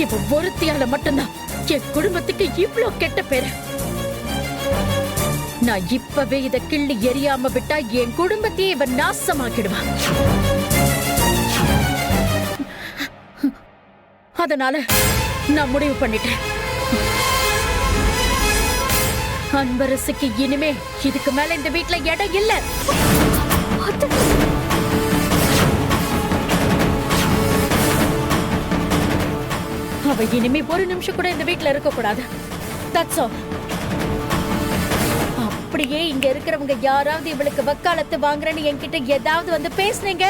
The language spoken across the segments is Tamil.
இவ ஒருத்தியால மட்டும்தான் என் குடும்பத்துக்கு இவ்ளோ கெட்ட பேரு. நான் இப்பவே இத கிள்ளி எரியாம விட்டா என் குடும்பத்தையே இவன் நாசமாக்கிடுவான். அதனால நான் முடிவு பண்ணிட்டேன். அன்பரசுக்கு இனிமே இதுக்கு மேல இந்த வீட்ல இடம் இல்ல. அவ இனிமே ஒரு நிமிஷம் கூட இந்த வீட்ல இருக்க கூடாது. That's all. அப்படியே இங்க இருக்கிறவங்க யாராவது இவளுக்கு வக்காலத்து வாங்குறேன்னு என்கிட்ட ஏதாவது வந்து பேசுனீங்க,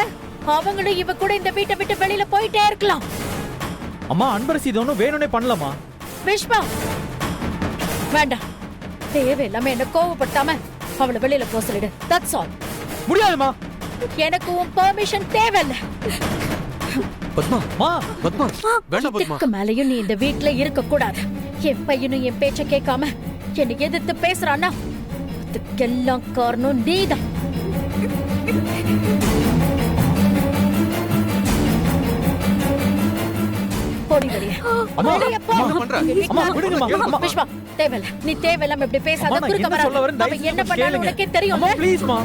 அவங்களும் இவ கூட இந்த வீட்டை விட்டு வெளியில போயிட்டே இருக்கலாம். அம்மா, அன்பரசி இது ஒன்னும் வேணும்னே பண்ணலாமா? விஷ்வா, வேண்டாம். தேவையில்லாம என்ன கோவப்பட்டாம அவளை வெளியில போக சொல்லிடு. That's all. முடியாதுமா. எனக்கு உன் பெர்மிஷன் தேவையில்லை. பத்மா, பத்மா, வேண்டாம் பத்மா. இதுக்கு மேலயும் நீ இந்த வீட்ல இருக்க கூடாது. என் பையனும் என் பேச்ச கேட்காம என்னை எதிர்த்து பேசுறான்னா அதுக்கெல்லாம் காரணம் நீதான். போடி வெளியே. வெளியே போ. விஷ்வா, தேவையில்லை. நீ தேவையில்லாம இப்படி பேசாத. குறுக்க வராத. அவன் என்ன பண்ணாலும் உனக்கே தெரியும். ப்ளீஸ்மா.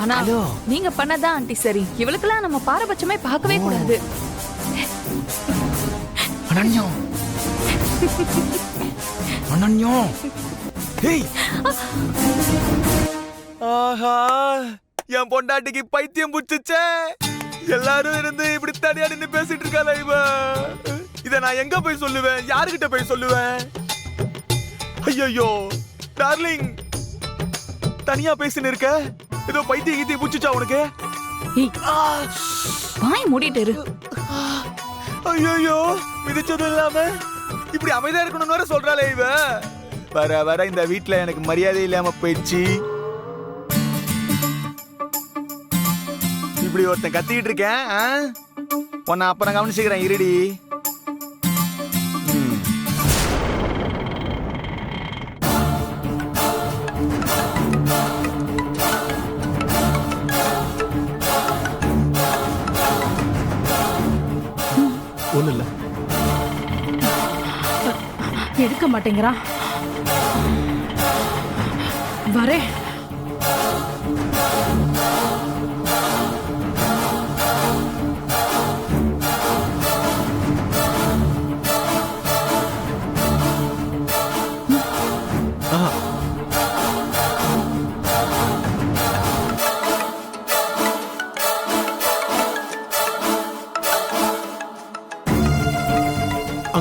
ஆனா நீங்க பண்ணதான் ஆண்டி சரி. இவளுக்கெல்லாம் நம்ம பாரபட்சமே பார்க்கவே கூடாது. அனன்யா, அனன்யா, ஹேய். ஆஹா, என் பொண்டாட்டிக்கு பைத்தியம் புடிச்சுச்சே. எல்லாரும் இருந்து இப்படி தனியா நின்னு பேசிட்டு இருக்காளா இவ? இத நான் எங்க போய் சொல்லுவேன்? யாருகிட்ட போய் சொல்லுவேன்? ஐயோ டார்லிங், தனியா பேசின்னு இருக்க. ஏதோ பைத்தியம் கீத்தியம் புடிச்சுச்சா உனக்கு? வாய் மூடிட்டு இரு. ஐயோ, மிதிச்சதும் இல்லாம இப்படி அமைதியா இருக்கணும்னு வேற சொல்றாளே இவ. வர வர இந்த வீட்டுல எனக்கு மரியாதை இல்லாம போயிடுச்சு. இப்படி ஒருத்தன் கத்திக்கிட்டு இருக்கேன். உன்னை அப்புறம் கவனிச்சுக்கிறேன், இருடி. ஒண்ணு இல்ல. எடுக்க மாட்டேங்கிறான். வரேன்.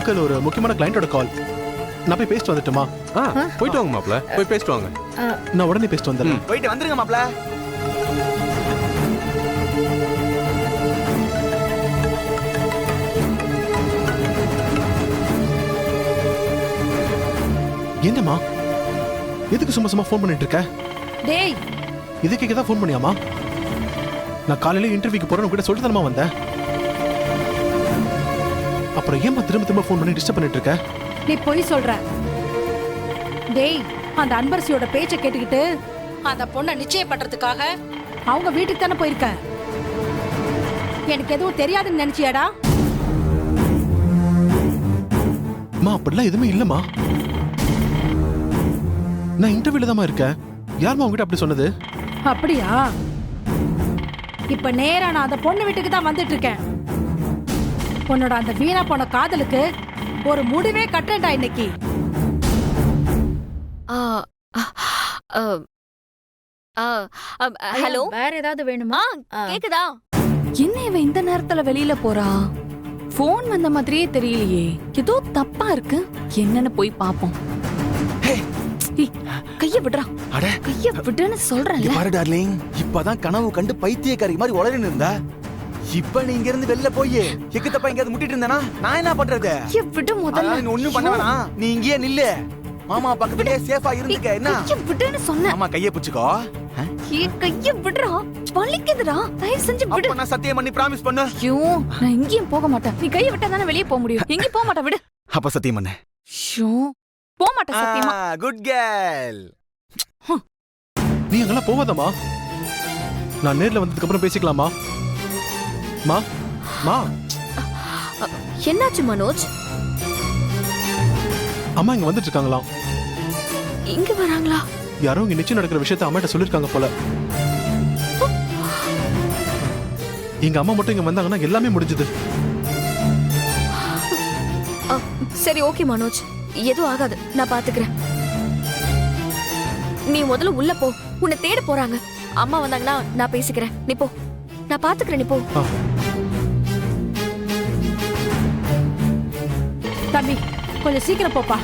அங்கிள் ஒரு முக்கியமான கிளையண்டோட கால். நான் போய் பேசிட்டு வந்துட்டுமா? போயிட்டு வாங்க மாப்ள, போய் பேசிட்டு வாங்க. நான் உடனே பேசிட்டு வந்துடுறேன். போயிட்டு வந்துருங்க மாப்ள. என்னம்மா எதுக்கு சும்மா சும்மா ஃபோன் பண்ணிட்டு இருக்க? டேய் இதுக்கு தான் ஃபோன் பண்ணியாமா? நான் காலையில இன்டர்வியூக்கு போறேன்னு உங்ககிட்ட சொல்லிட்டு தானமா வந்தேன். அப்புறம் ஏமா திரும்ப திரும்ப ஃபோன் பண்ணி டிஸ்டர்ப் பண்ணிட்டு இருக்க? நீ பொய் சொல்ற. டேய் அந்த அன்பரசியோட பேச்ச கேட்டுக்கிட்டு அந்த பொண்ணை நிச்சயம் பண்றதுக்காக அவங்க வீட்டுக்கு தானே போயிருக்க. எனக்கு எதுவும் தெரியாதுன்னு நினைச்சியாடா? அம்மா அப்படிலாம் எதுவுமே இல்லம்மா. நான் இன்டர்வியூல தான் இருக்கேன். யாருமா உங்ககிட்ட அப்படி சொன்னது? அப்படியா? இப்ப நேரா நான் அந்த பொண்ணு வீட்டுக்கு தான் வந்துட்டு இருக்கேன். உன்னோட அந்த வீணா போன காதலுக்கு ஒரு முடிவே கட்டேன்டா இன்னைக்கு. ஹலோ, வேற ஏதாவது வேணுமா? கேக்குதா? என்ன இவ இந்த நேரத்துல வெளியில போறா? போன் வந்த மாதிரியே தெரியலையே. ஏதோ தப்பா இருக்கு. என்னன்னு போய் பாப்போம். ஏய், கைய விடுறா. அட கைய விடுன்னு சொல்றேன்ல. பாரு டார்லிங், இப்பதான் கனவு கண்டு பைத்தியக்காரி மாதிரி உளறின்னு இருந்தா. இப்ப நீ இங்க இருந்து வெளில போய் எக்கு தப்பா எங்கயாவது முட்டிட்டு இருந்தனா நான் என்ன பண்றது? கைய விடு முதல்ல. நீ ஒண்ணும் பண்ண வேணாம். நீ இங்கேயே நில்லு. மாமா பக்கத்துலயே சேஃபா இருந்துக்க. என்ன? கைய விடுன்னு சொன்னேன். மாமா கைய பிடிச்சுக்கோ. கைய விடுறா. வலிக்குதுடா. தயவு செஞ்சு விடு. அப்ப நான் சத்தியம் பண்ணி பிராமிஸ் பண்ணு. ஐயோ, நான் எங்கேயும் போக மாட்டேன். நீ கைய விட்டா தானே வெளியே போக முடியும். எங்கேயும் போக மாட்டேன், விடு. அப்ப சத்தியம் பண்ணு. ஐயோ, போக மாட்டேன் சத்தியமா. Good girl. நீ அங்கெல்லாம் போவாதம்மா. நான் நேர்ல வந்ததுக்கு அப்புறம் பேசிக்கலாமா? மா மா என்னாச்சு மனோஜ்? அம்மா இங்க வந்துட்டு இருக்காங்களாம். இங்க வராங்களா? யாரோ இங்க நிச்சயம் நடக்கிற விஷயத்த அம்மாட்ட சொல்லிருக்காங்க போல. எங்க அம்மா மட்டும் இங்க வந்தாங்கன்னா எல்லாமே முடிஞ்சது. சரி ஓகே மனோஜ், எதுவும் ஆகாது, நான் பாத்துக்கிறேன். நீ முதல்ல உள்ள போ. உன்னை தேட போறாங்க. அம்மா வந்தாங்கன்னா நான் பேசிக்கிறேன். நீ போ, நான் பாத்துக்கிறேன். நீ போ. தம்பி கொஞ்சம் சீக்கிரம் போப்பா.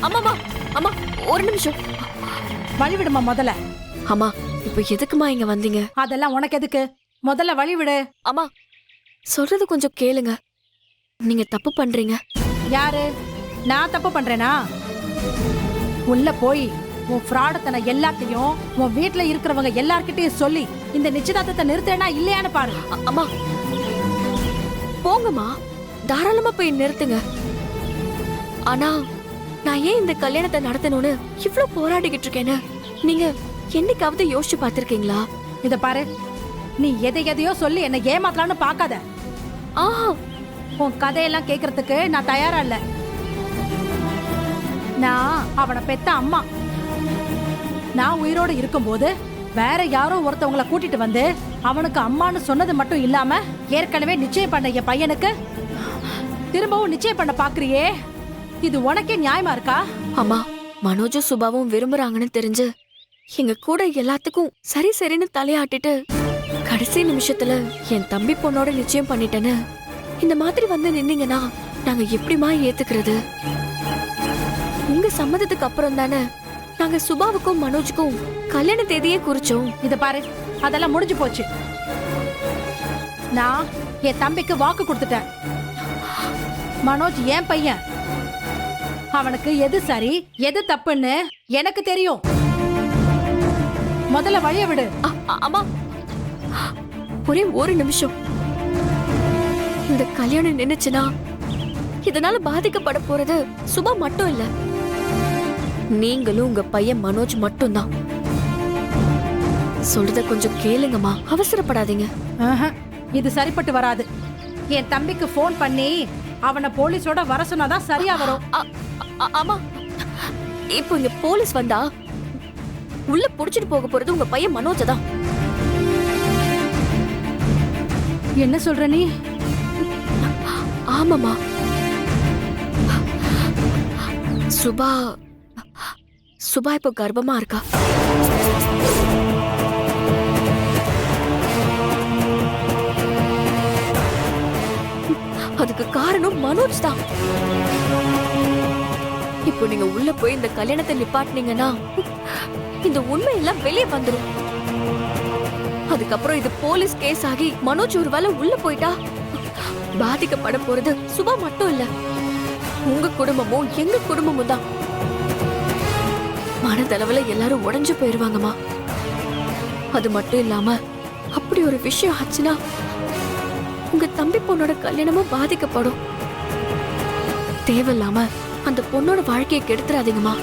அம்மாமா, அம்மா ஒரு நிமிஷம். வழி விடுமா முதல்ல. அம்மா இப்ப எதுக்குமா இங்க வந்தீங்க? அதெல்லாம் உனக்கு எதுக்கு? முதல்ல வழி விடு. அம்மா சொல்றது கொஞ்சம் கேளுங்க. நீங்க தப்பு பண்றீங்க. யாரு? நான் தப்பு பண்றேனா? உள்ள போய் உன் ஃப்ராடத்தனை எல்லாத்தையும் உன் வீட்டுல இருக்கிறவங்க எல்லார்கிட்டயும் சொல்லி இந்த நிச்சயதார்த்தத்தை நிறுத்தேனா இல்லையான்னு பாரு. அம்மா போங்கம்மா, தாராளமா போய் நிறுத்துங்க. ஆனா நான் ஏன் இந்த கல்யாணத்தை நடத்தணும்னு இவ்ளோ போராடிக்கிட்டு இருக்கேன்னு நீங்க என்னைக்காவது யோசிச்சு பார்த்திருக்கீங்களா? இத பாரு, நீ எதையோ சொல்லி என்ன ஏமாத்தலாம்னு பாக்காத. ஆஹா, உன் கதையெல்லாம் கேக்குறதுக்கு நான் தயாரா இல்ல. நான் அவனை பெத்த அம்மா. நான் உயிரோடு இருக்கும்போது வேற யாரோ ஒருத்தவங்கள கூட்டிட்டு வந்து அவனுக்கு அம்மான்னு சொன்னது மட்டும் இல்லாம ஏற்கனவே நிச்சயம் பண்ண என் பையனுக்கு திரும்பவும் நிச்சயம் பண்ண பாக்குறியே, இது உனக்கே நியாயமா இருக்கா? அம்மா மனோஜும் சுபாவும் விரும்புறாங்கன்னு தெரிஞ்சு எங்க கூட எல்லாத்துக்கும் சரி சரின்னு தலையாட்டிட்டு கடைசி நிமிஷத்துல என் தம்பி பொண்ணோட நிச்சயம் பண்ணிட்டேன்னு இந்த மாதிரி வந்து நின்னீங்கன்னா நாங்க எப்படிமா ஏத்துக்கிறது? உங்க சம்மதத்துக்கு அப்புறம் தானே நாங்க சுபாவுக்கும் மனோஜுக்கும் கல்யாண தேதியே குறிச்சோம். இத பாரு, அதெல்லாம் முடிஞ்சு போச்சு. நான் என் தம்பிக்கு வாக்கு கொடுத்துட்டேன். மனோஜ் என் பையன். அவனுக்கு எது சரி எது தப்புன்னு எனக்கு தெரியும். முதல்ல வழிய விடு. அம்மா ஒரே ஒரு நிமிஷம். இந்த கல்யாணம் நினைச்சுனா இதனால பாதிக்கப்பட போறது சுபா மட்டும் இல்ல, நீங்களும் உங்க பையன் மனோஜ் மட்டும்தான். சொல்றத கொஞ்சம் கேளுங்கம்மா, அவசரப்படாதீங்க. இது சரிப்பட்டு வராது. என் தம்பிக்கு போன் பண்ணி அவனை போலீஸோட வர சொன்னாதான் சரியா வரும். ஆமா, இப்போ இங்க போலீஸ் வந்தா உள்ள புடிச்சிட்டு போக போறது உங்க பையன் மனோஜ் தான். என்ன சொல்ற நீ? ஆமாமா, சுபா சுபா இப்போ கர்ப்பமா இருக்கா. அதுக்கு காரணம் மனோஜ் தான். இப்போ நீங்க உள்ள போய் இந்த கல்யாணத்தை நிப்பாட்டினீங்கன்னா இந்த உண்மையெல்லாம் வெளியே வந்துடும். அதுக்கப்புறம் இது போலீஸ் கேஸ் ஆகி மனோஜ் ஒருவேளை உள்ள போயிட்டா பாதிக்கப்பட போறது சுபா மட்டும் இல்ல, உங்க குடும்பமும் எங்க குடும்பமும் தான். மனதளவுல எல்லாரும் உடைஞ்சு போயிருவாங்கம்மா. அது மட்டும் இல்லாம அப்படி ஒரு விஷயம் ஆச்சுன்னா உங்க தம்பி பொண்ணோட கல்யாணமும் பாதிக்கப்படும். தேவையில்லாம அந்த பொண்ணோட வாழ்க்கையை கெடுத்துறாதீங்கம்மா.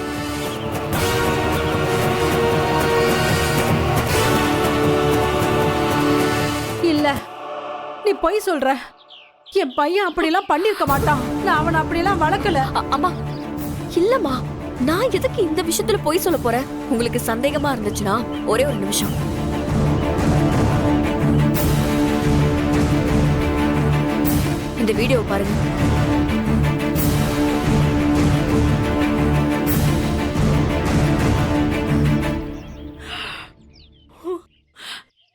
இல்ல, நீ பொய் சொல்ற. என் பையன் அப்படிலாம் பண்ணிருக்க மாட்டான். நான் அவனை அப்படிலாம் வளர்க்கல. அம்மா இல்லம்மா, நான் எதுக்கு இந்த விஷயத்துல பொய் சொல்ல போறேன்? உங்களுக்கு சந்தேகமா இருந்துச்சுன்னா ஒரே ஒரு நிமிஷம். இந்த வீடியோ பாருங்க.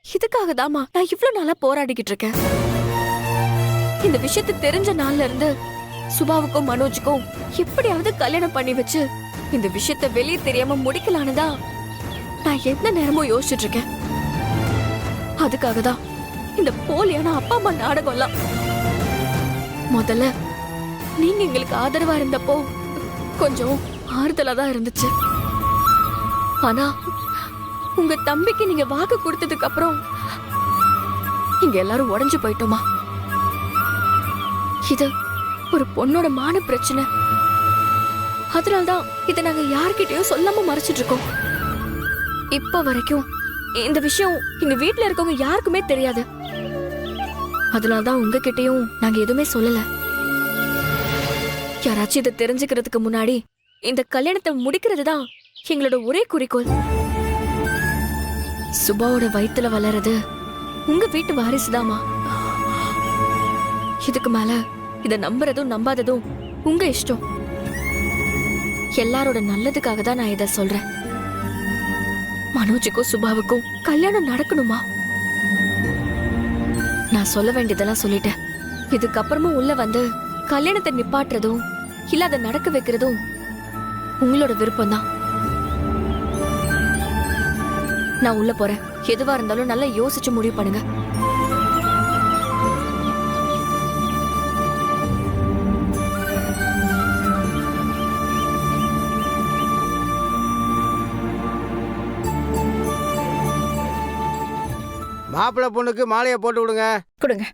இதுக்காக தாமா நான் இவ்வளவு நாளா போராடிக்கிட்டு இருக்கேன். இந்த விஷயத்தை தெரிஞ்ச நாள்ல இருந்து சுபாவுக்கும் மனோஜுக்கும் எப்படியாவது கல்யாணம் பண்ணி வச்சு இந்த விஷயத்தை வெளியே தெரியாம முடிக்கலான்னு தான் நான் எந்த நேரமும் யோசிச்சுட்டு இருக்கேன். அதுக்காக தான் இந்த போலியான அப்பா அம்மா நாடகம்லாம். முதல்ல நீங்க எங்களுக்கு ஆதரவா இருந்தப்போ கொஞ்சம் ஆறுதலா தான் இருந்துச்சு. ஆனா உங்க தம்பிக்கு நீங்க வாக்கு கொடுத்ததுக்கு அப்புறம் இங்க எல்லாரும் உடைஞ்சு போயிட்டோமா. இது ஒரு பொண்ணோட மான பிரச்சனை. அதனால்தான் இதை நாங்க யார்கிட்டயும் சொல்லாம மறைச்சிட்டு இருக்கோம். இப்ப வரைக்கும் இந்த விஷயம் எங்க வீட்டுல இருக்கவங்க யாருக்குமே தெரியாது. அதனால்தான் உங்ககிட்டயும் நாங்க எதுவுமே சொல்லல. யாராச்சும் இதை தெரிஞ்சுக்கிறதுக்கு முன்னாடி இந்த கல்யாணத்தை முடிக்கிறது தான் எங்களோட ஒரே குறிக்கோள். சுபாவோட வயித்துல வளர்றது உங்க வீட்டு வாரிசுதாமா. இதுக்கு மேல இத நம்புறதும் நம்பாததும் உங்க இஷ்டம். எல்லாரோட நல்லதுக்காக தான் நான் இத சொல்றேன். மனோஜுக்கும் சுபாவுக்கும் கல்யாணம் நடக்கணுமா? நான் சொல்ல வேண்டியதெல்லாம் சொல்லிட்டேன். இதுக்கப்புறமும் உள்ள வந்து கல்யாணத்தை நிப்பாட்டுறதும் இல்ல அதை நடக்க வைக்கிறதும் உங்களோட விருப்பம் தான். நான் உள்ள போறேன். எதுவா இருந்தாலும் நல்லா யோசிச்சு முடிவு பண்ணுங்க. மாப்பிள்ளை பொண்ணுக்கு மாலையை போட்டு விடுங்க. கொடுங்க.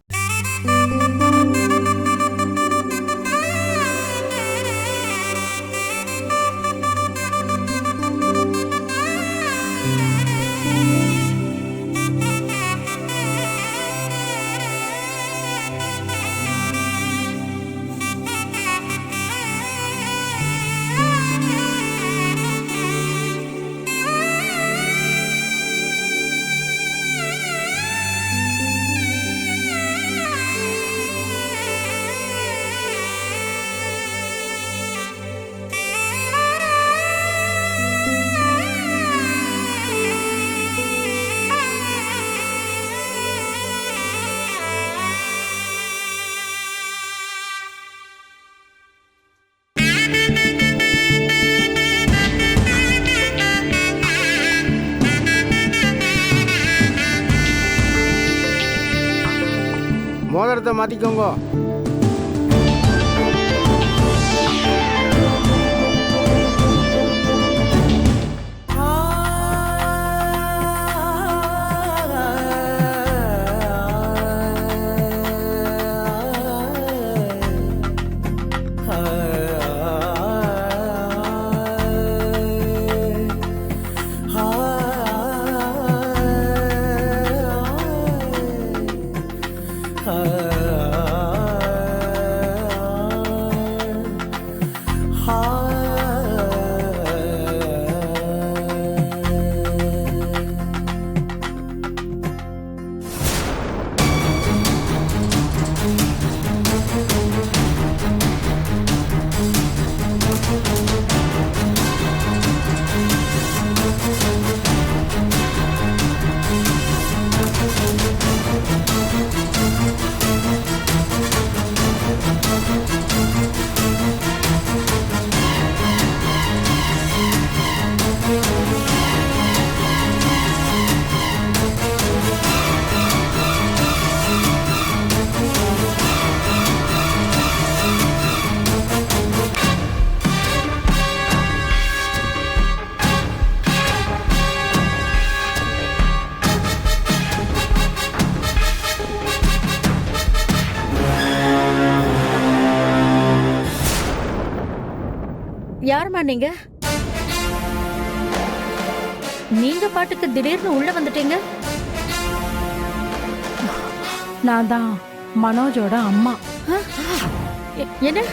மோதிரத்தை மாத்திக்கோங்க. யாரும்மா நீங்க? நீங்க பாட்டுக்கு திடீர்னு உள்ள வந்துட்டீங்க. நான் தான் மனோஜோட அம்மா. என்ன?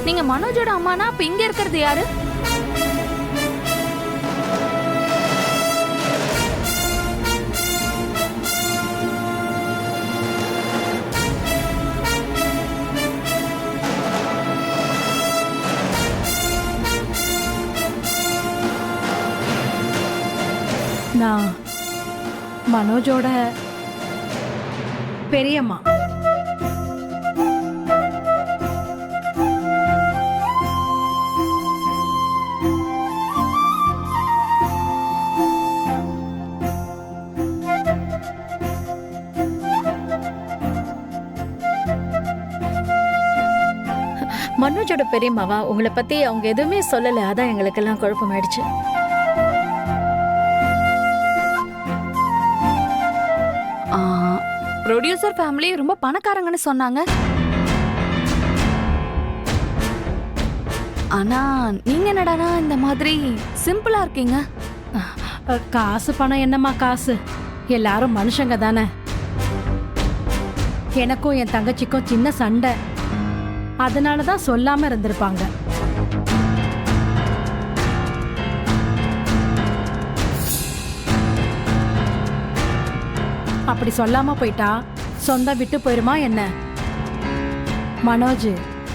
நீங்க மனோஜோட அம்மானா அப்ப இங்க இருக்கிறது யாரு? நான் மனோஜோட பெரியம்மா. மனோஜோட பெரியம்மாவா? உங்களை பத்தி அவங்க எதுவுமே சொல்லல, அதான் எங்களுக்கெல்லாம் குழப்பமாயிடுச்சு. ப்ரொடியூசர் ஃபேமிலி ரொம்ப பணக்காரங்கன்னு சொன்னாங்க. ஆனா நீங்க என்னடானா இந்த மாதிரி சிம்பிளா இருக்கீங்க. காசு பணம் என்னம்மா காசு, எல்லாரும் மனுஷங்க தானே. எனக்கும் என் தங்கச்சிக்கும் சின்ன சண்டை, அதனால தான் சொல்லாம இருந்திருப்பாங்க. அப்படி சொல்லாம போயிட்டா சொந்தம் விட்டு போயிருமா என்ன? மனோஜ்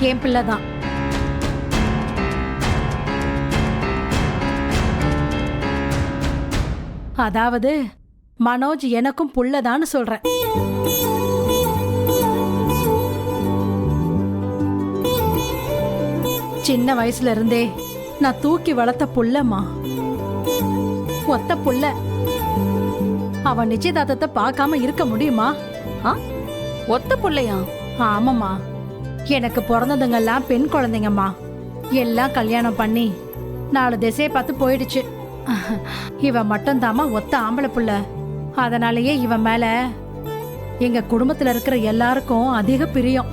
என் பிள்ளை தான். அதாவது மனோஜ் எனக்கும் புள்ளதான்னு சொல்றேன். சின்ன வயசுல இருந்தே நான் தூக்கி வளர்த்த புள்ளம்மா, ஒத்த புள்ள. அவன் நிச்சயதார்த்தத்தை பார்க்காம இருக்க முடியுமா? ஒத்த புள்ளையா? ஆமாம்மா, எனக்கு பிறந்ததுங்கெல்லாம் பெண் குழந்தைங்கம்மா. எல்லாம் கல்யாணம் பண்ணி 4 திசையை பார்த்து போயிடுச்சு. இவன் மட்டும் தாமா ஒத்த ஆம்பளை புள்ள. அதனாலயே இவன் மேல எங்க குடும்பத்துல இருக்கிற எல்லாருக்கும் அதிக பிரியம்.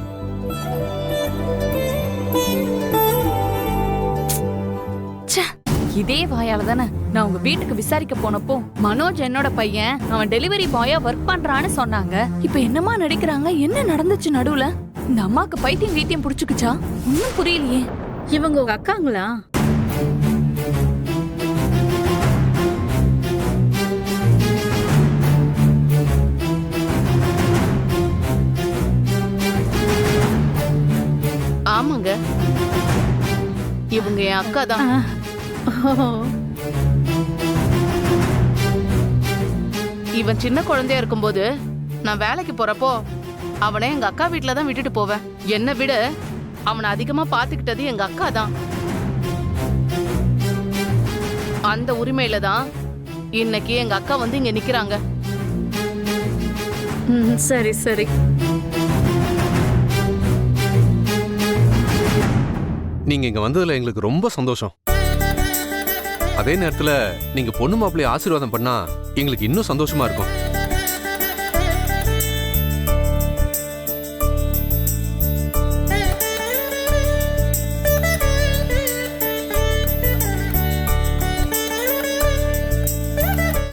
இதே வாயால தானே நான் உங்க வீட்டுக்கு விசாரிக்க போனப்போ மனோஜ் என்னோட பையன், அவன் டெலிவரி பாயா ஒர்க் பண்றான்னு சொன்னாங்க. இப்ப என்னமா நடிக்கிறாங்க? என்ன நடந்துச்சு நடுவுல? இந்த அம்மாக்கு பைத்தியம் வீத்தியம் புடிச்சுக்குச்சா? ஒன்னும் புரியலையே. இவங்க உங்க அக்காங்களா? ஆமாங்க, இவங்க என் அக்கா தான். இவன் சின்ன குழந்தையா இருக்கும்போது நான் வேலைக்கு போறப்போ அவனை எங்க அக்கா வீட்டுல தான் விட்டுட்டு போவேன். என்னை விட அவனை அதிகமா பாத்துக்கிட்டது எங்க அக்கா தான். அந்த உரிமையில தான் இன்னைக்கு எங்க அக்கா வந்து இங்க நிக்கிறாங்க. சரி சரி. நீங்க இங்க வந்ததுல எங்களுக்கு ரொம்ப சந்தோஷம். அதே நேரத்துல நீங்க பொண்ணு மாப்பிள்ளைய ஆசீர்வாதம் பண்ணா எங்களுக்கு இன்னும் சந்தோஷமா இருக்கும்.